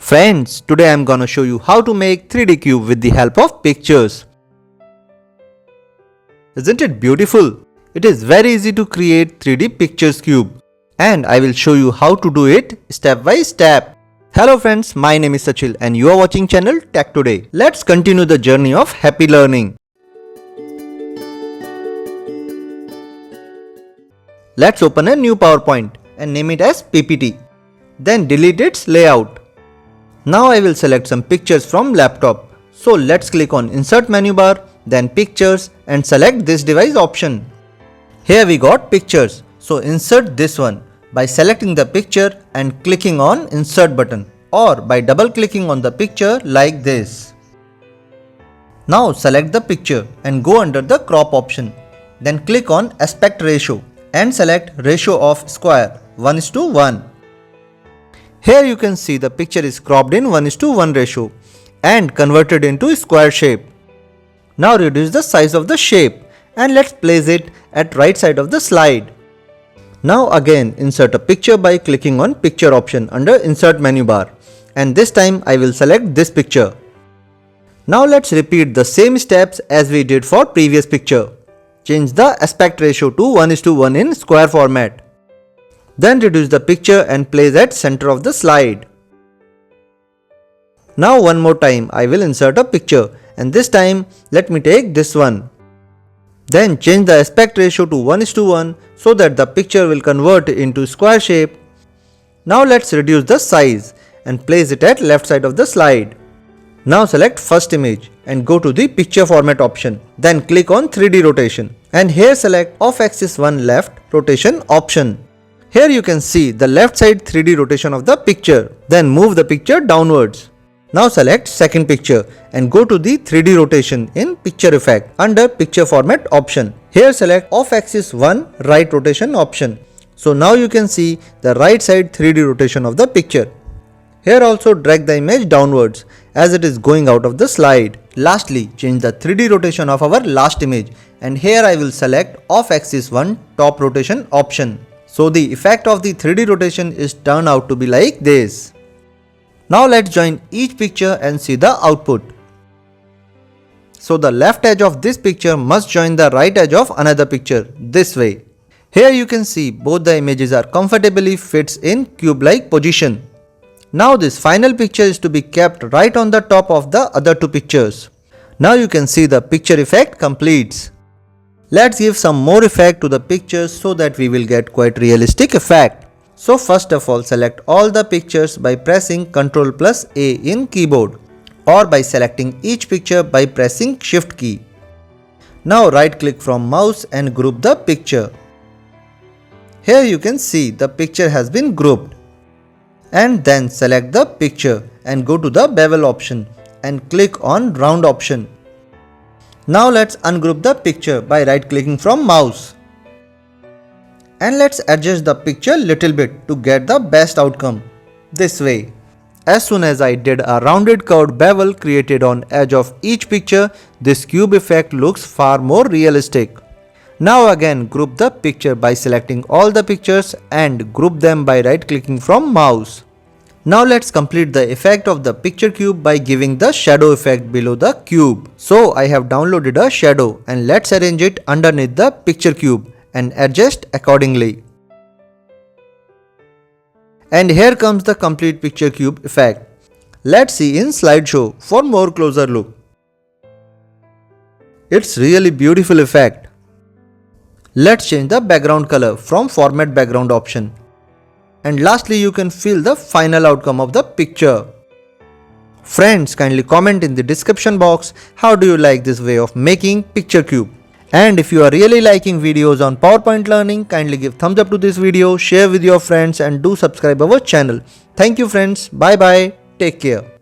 Friends, today I am gonna show you how to make 3D cube with the help of pictures. Isn't it beautiful? It is very easy to create 3D pictures cube and I will show you how to do it step by step. Hello friends, my name is Sachil and you are watching channel Tech Today. Let's continue the journey of happy learning. Let's open a new PowerPoint and name it as PPT. Then delete its layout. Now I will select some pictures from laptop. So let's click on Insert menu bar, then Pictures and select this device option. Here we got pictures. So insert this one by selecting the picture and clicking on Insert button or by double clicking on the picture like this. Now select the picture and go under the crop option. Then click on aspect ratio and select ratio of square 1:1. Here you can see the picture is cropped in 1:1 ratio and converted into square shape. Now reduce the size of the shape and let's place it at right side of the slide. Now again insert a picture by clicking on picture option under insert menu bar and this time I will select this picture. Now let's repeat the same steps as we did for previous picture. Change the aspect ratio to 1:1 in square format. Then reduce the picture and place at center of the slide. Now one more time I will insert a picture and this time let me take this one. Then change the aspect ratio to 1:1 so that the picture will convert into square shape. Now let's reduce the size and place it at left side of the slide. Now select first image and go to the picture format option. Then click on 3D rotation and here select off axis 1 left rotation option. Here you can see the left side 3D rotation of the picture. Then move the picture downwards. Now select second picture and go to the 3D rotation in picture effect under picture format option. Here select off axis 1 right rotation option. So now you can see the right side 3D rotation of the picture. Here also drag the image downwards as it is going out of the slide. Lastly, change the 3D rotation of our last image and here I will select off axis 1 top rotation option. So the effect of the 3D rotation is turned out to be like this. Now let's join each picture and see the output. So the left edge of this picture must join the right edge of another picture this way. Here you can see both the images are comfortably fits in cube-like position. Now this final picture is to be kept right on the top of the other two pictures. Now you can see the picture effect completes. Let's give some more effect to the pictures so that we will get quite realistic effect. So first of all select all the pictures by pressing Ctrl+A in keyboard or by selecting each picture by pressing Shift key. Now right click from mouse and group the picture. Here you can see the picture has been grouped. And then select the picture and go to the bevel option and click on round option. Now let's ungroup the picture by right clicking from mouse. And let's adjust the picture little bit to get the best outcome. This way. As soon as I did a rounded curved bevel created on edge of each picture, this cube effect looks far more realistic. Now again group the picture by selecting all the pictures and group them by right clicking from mouse. Now let's complete the effect of the picture cube by giving the shadow effect below the cube. So I have downloaded a shadow and let's arrange it underneath the picture cube and adjust accordingly. And here comes the complete picture cube effect. Let's see in slideshow for more closer look. It's really beautiful effect. Let's change the background color from format background option. And lastly you can feel the final outcome of the picture. Friends, kindly comment in the description box how do you like this way of making picture cube. And if you are really liking videos on PowerPoint learning, kindly give thumbs up to this video, share with your friends and do subscribe our channel. Thank you friends. Bye bye. Take care.